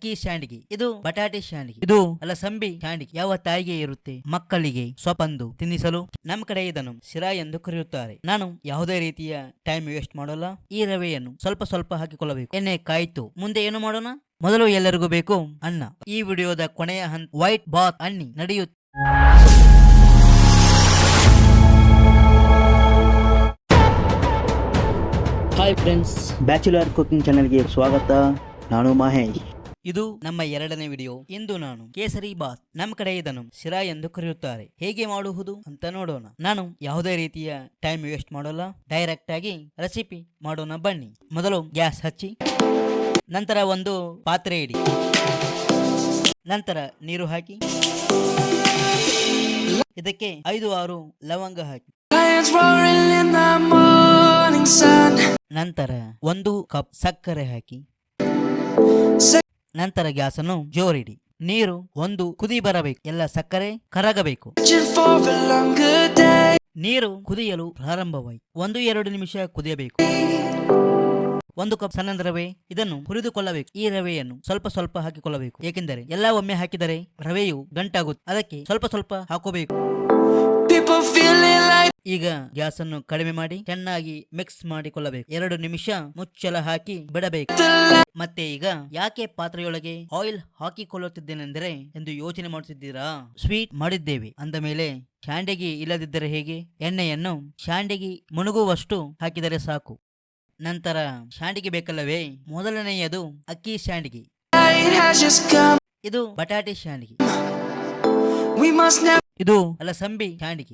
ಅಕ್ಕಿ ಶಾಂಡಿಗೆ, ಇದು ಬಟಾಟೆ ಶಾಂಡಿಗೆ, ಇದು ಅಲಸಂಬಿ ಶಾಂಡಿಗೆ. ಯಾವ ತಾಯಿಗೆ ಇರುತ್ತೆ ಮಕ್ಕಳಿಗೆ ಸೊಪ್ಪಂದು ತಿನ್ನಿಸಲು? ನಮ್ಮ ಕಡೆ ಇದನ್ನು ಶಿರಾ ಎಂದು ಕರೆಯುತ್ತಾರೆ. ನಾನು ಯಾವುದೇ ರೀತಿಯ ಟೈಮ್ ವೇಸ್ಟ್ ಮಾಡೋಲ್ಲ. ಈ ರವೆಯನ್ನು ಸ್ವಲ್ಪ ಸ್ವಲ್ಪ ಹಾಕಿಕೊಳ್ಳಬೇಕು. ಎಣ್ಣೆ ಕಾಯ್ತು. ಮುಂದೆ ಏನು ಮಾಡೋಣ? ಮೊದಲು ಎಲ್ಲರಿಗೂ ಬೇಕು ಅನ್ನ. ಈ ವಿಡಿಯೋದ ಕೊನೆಯ ಹಂತ ವೈಟ್ ಬಾತ್ ಅನ್ನಿ ನಡೆಯುತ್ತೆ. ಹಾಯ್ ಫ್ರೆಂಡ್ಸ್, ಬ್ಯಾಚುಲರ್ ಕುಕಿಂಗ್ ಚಾನೆಲ್ಗೆ ಸ್ವಾಗತ. ನಾನು ಮಹೇಶ್. ಇದು ನಮ್ಮ ಎರಡನೇ ವಿಡಿಯೋ. ಇಂದು ನಾನು ಕೇಸರಿ ಬಾತ್, ನಮ್ಮ ಕಡೆ ಇದನ್ನು ಶಿರಾ ಎಂದು ಕರೆಯುತ್ತಾರೆ, ಹೇಗೆ ಮಾಡುವುದು ಅಂತ ನೋಡೋಣ. ನಾನು ಯಾವುದೇ ರೀತಿಯ ಟೈಮ್ ವೇಸ್ಟ್ ಮಾಡೋಲ್ಲ, ಡೈರೆಕ್ಟ್ ಆಗಿ ರೆಸಿಪಿ ಮಾಡೋಣ ಬನ್ನಿ. ಮೊದಲು ಗ್ಯಾಸ್ ಹಚ್ಚಿ, ನಂತರ ಒಂದು ಪಾತ್ರೆ ಇಡಿ, ನಂತರ ನೀರು ಹಾಕಿ, ಇದಕ್ಕೆ 5-6 ಲವಂಗ ಹಾಕಿ, ನಂತರ 1 ಕಪ್ ಸಕ್ಕರೆ ಹಾಕಿ, ನಂತರ ಗ್ಯಾಸ್ ಅನ್ನು ಜೋರಿಡಿ. ನೀರು ಒಂದು ಕುದಿ ಬರಬೇಕು, ಎಲ್ಲ ಸಕ್ಕರೆ ಕರಗಬೇಕು. ನೀರು ಕುದಿಯಲು ಪ್ರಾರಂಭವಾಯಿತು. 1-2 ನಿಮಿಷ ಕುದಿಯಬೇಕು. 1 ಕಪ್ ಸಣ್ಣ ರವೆ, ಇದನ್ನು ಹುರಿದುಕೊಳ್ಳಬೇಕು. ಈ ರವೆಯನ್ನು ಸ್ವಲ್ಪ ಸ್ವಲ್ಪ ಹಾಕಿಕೊಳ್ಳಬೇಕು, ಏಕೆಂದರೆ ಎಲ್ಲ ಒಮ್ಮೆ ಹಾಕಿದರೆ ರವೆಯು ಗಂಟಾಗುತ್ತೆ. ಅದಕ್ಕೆ ಸ್ವಲ್ಪ ಸ್ವಲ್ಪ ಹಾಕೋಬೇಕು. ಈಗ ಗ್ಯಾಸ್ ಅನ್ನು ಕಡಿಮೆ ಮಾಡಿ ಚೆನ್ನಾಗಿ ಮಿಕ್ಸ್ ಮಾಡಿಕೊಳ್ಳಬೇಕು. 2 ನಿಮಿಷ ಮುಚ್ಚಳ ಹಾಕಿ ಬಿಡಬೇಕು. ಮತ್ತೆ ಈಗ ಯಾಕೆ ಪಾತ್ರೆಯೊಳಗೆ ಆಯಿಲ್ ಹಾಕಿಕೊಳ್ಳುತ್ತಿದ್ದೇನೆಂದರೆ ಎಂದು ಯೋಚನೆ ಮಾಡುತ್ತಿದ್ದೀರಾ? ಸ್ವೀಟ್ ಮಾಡಿದ್ದೇವೆ ಅಂದ ಮೇಲೆ ಶಾಂಡಿಗೆ ಇಲ್ಲದಿದ್ದರೆ ಹೇಗೆ? ಎಣ್ಣೆಯನ್ನು ಶಾಂಡಿಗೆ ಮುಳುಗುವಷ್ಟು ಹಾಕಿದರೆ ಸಾಕು. ನಂತರ ಶಾಂಡಿಗೆ ಬೇಕಲ್ಲವೇ? ಮೊದಲನೆಯದು ಅಕ್ಕಿ ಶಾಂಡಿಗೆ, ಇದು ಬಟಾಟೆ ಶಾಂಡಿಗೆ, ಇದು ಅಲಸಂಬಿ ಶಾಂಡಿಗೆ.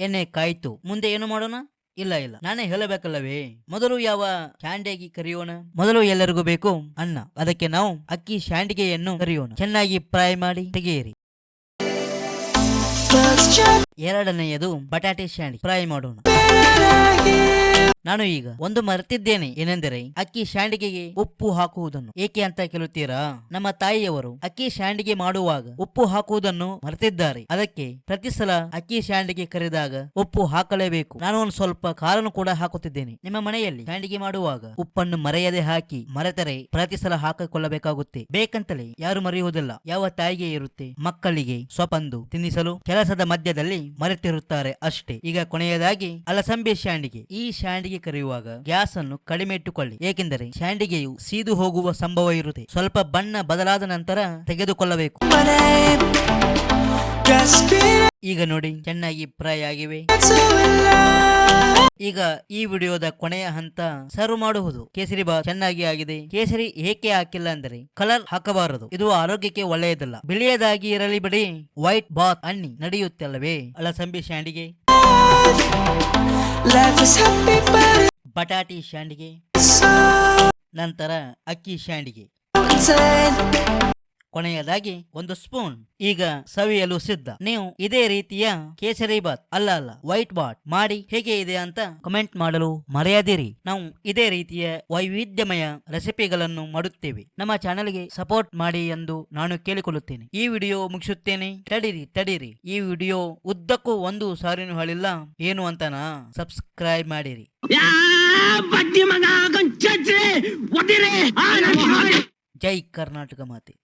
ಎಣ್ಣೆ ಕಾಯ್ತು. ಮುಂದೆ ಏನು ಮಾಡೋಣ? ಇಲ್ಲ ನಾನೇ ಹೇಳಬೇಕಲ್ಲವೇ? ಮೊದಲು ಯಾವ ಶಾಂಡಿಗೆ ಕರಿಯೋಣ? ಮೊದಲು ಎಲ್ಲರಿಗೂ ಬೇಕು ಅನ್ನ. ಅದಕ್ಕೆ ನಾವು ಅಕ್ಕಿ ಶಾಂಡಿಗೆಯನ್ನು ಕರಿಯೋಣ. ಚೆನ್ನಾಗಿ ಫ್ರೈ ಮಾಡಿ ತೆಗೆಯಿರಿ. ಎರಡನೆಯದು ಬಟಾಟೆ ಶಾಂಡಿಗೆ ಫ್ರೈ ಮಾಡೋಣ. ನಾನು ಈಗ ಒಂದು ಮರೆತಿದ್ದೇನೆ, ಏನೆಂದರೆ ಅಕ್ಕಿ ಶಾಂಡಿಗೆಗೆ ಉಪ್ಪು ಹಾಕುವುದನ್ನು. ಏಕೆ ಅಂತ ಕೇಳುತ್ತೀರಾ? ನಮ್ಮ ತಾಯಿಯವರು ಅಕ್ಕಿ ಶಾಂಡಿಗೆ ಮಾಡುವಾಗ ಉಪ್ಪು ಹಾಕುವುದನ್ನು ಮರೆತಿದ್ದಾರೆ. ಅದಕ್ಕೆ ಪ್ರತಿ ಸಲ ಅಕ್ಕಿ ಶಾಂಡಿಗೆ ಕರಿದಾಗ ಉಪ್ಪು ಹಾಕಲೇಬೇಕು. ನಾನು ಒಂದು ಸ್ವಲ್ಪ ಖಾರನು ಕೂಡ ಹಾಕುತ್ತಿದ್ದೇನೆ. ನಿಮ್ಮ ಮನೆಯಲ್ಲಿ ಶಾಂಡಿಗೆ ಮಾಡುವಾಗ ಉಪ್ಪನ್ನು ಮರೆಯದೆ ಹಾಕಿ, ಮರೆತರೆ ಪ್ರತಿ ಸಲ ಹಾಕಿಕೊಳ್ಳಬೇಕಾಗುತ್ತೆ. ಬೇಕಂತಲೇ ಯಾರು ಮರೆಯುವುದಿಲ್ಲ. ಯಾವ ತಾಯಿಗೆ ಇರುತ್ತೆ ಮಕ್ಕಳಿಗೆ ಸೊಪ್ಪಂದು ತಿನ್ನಿಸಲು? ಕೆಲಸದ ಮಧ್ಯದಲ್ಲಿ ಮರೆತಿರುತ್ತಾರೆ ಅಷ್ಟೇ. ಈಗ ಕೊನೆಯದಾಗಿ ಅಲಸಂಬಿ ಶಾಂಡಿಗೆ. ಈ ಶಾಂಡಿಗೆ ಕರೆಯುವಾಗ ಗ್ಯಾಸ್ ಅನ್ನು ಕಡಿಮೆ ಇಟ್ಟುಕೊಳ್ಳಿ, ಏಕೆಂದರೆ ಶಾಂಡಿಗೆಯು ಸೀದು ಹೋಗುವ ಸಂಭವ ಇರುತ್ತೆ. ಸ್ವಲ್ಪ ಬಣ್ಣ ಬದಲಾದ ನಂತರ ತೆಗೆದುಕೊಳ್ಳಬೇಕು. ಈಗ ನೋಡಿ, ಚೆನ್ನಾಗಿ ಫ್ರೈ ಆಗಿವೆ. ಈಗ ಈ ವಿಡಿಯೋದ ಕೊನೆಯ ಹಂತ ಸರ್ವ್ ಮಾಡುವುದು. ಕೇಸರಿ ಬಾತ್ ಚೆನ್ನಾಗಿ ಆಗಿದೆ. ಕೇಸರಿ ಏಕೆ ಹಾಕಿಲ್ಲ ಅಂದರೆ ಕಲರ್ ಹಾಕಬಾರದು, ಇದು ಆರೋಗ್ಯಕ್ಕೆ ಒಳ್ಳೆಯದಲ್ಲ. ಬಿಳಿಯದಾಗಿ ಇರಲಿ ಬಿಡಿ, ವೈಟ್ ಬಾತ್ ಅನ್ನಿ ನಡೆಯುತ್ತೆ ಅಲ್ಲವೇ? ಅಲಸಂಬಿ ಶಾಂಡಿಗೆ, ಬಟಾಟಿ ಶಾಂಡಿಗೆ, ನಂತರ ಅಕ್ಕಿ ಶಾಂಡಿಗೆ, ಕೊನೆಯದಾಗಿ 1 ಸ್ಪೂನ್. ಈಗ ಸವಿಯಲು ಸಿದ್ಧ. ನೀವು ಇದೇ ರೀತಿಯ ಕೇಸರಿ ಬಾತ್ ಅಲ್ಲ ವೈಟ್ ಬಾತ್ ಮಾಡಿ ಹೇಗೆ ಇದೆ ಅಂತ ಕಮೆಂಟ್ ಮಾಡಲು ಮರೆಯದಿರಿ. ನಾವು ಇದೇ ರೀತಿಯ ವೈವಿಧ್ಯಮಯ ರೆಸಿಪಿಗಳನ್ನು ಮಾಡುತ್ತೇವೆ. ನಮ್ಮ ಚಾನೆಲ್ಗೆ ಸಪೋರ್ಟ್ ಮಾಡಿ ಎಂದು ನಾನು ಕೇಳಿಕೊಳ್ಳುತ್ತೇನೆ. ಈ ವಿಡಿಯೋ ಮುಗಿಸುತ್ತೇನೆ. ತಡೀರಿ, ಈ ವಿಡಿಯೋ ಉದ್ದಕ್ಕೂ 1 ಸಾರಿನೂ ಹೇಳಿಲ್ಲ ಏನು ಅಂತನಾ? ಸಬ್ಸ್ಕ್ರೈಬ್ ಮಾಡಿರಿ. ಜೈ ಕರ್ನಾಟಕ ಮಾತೆ.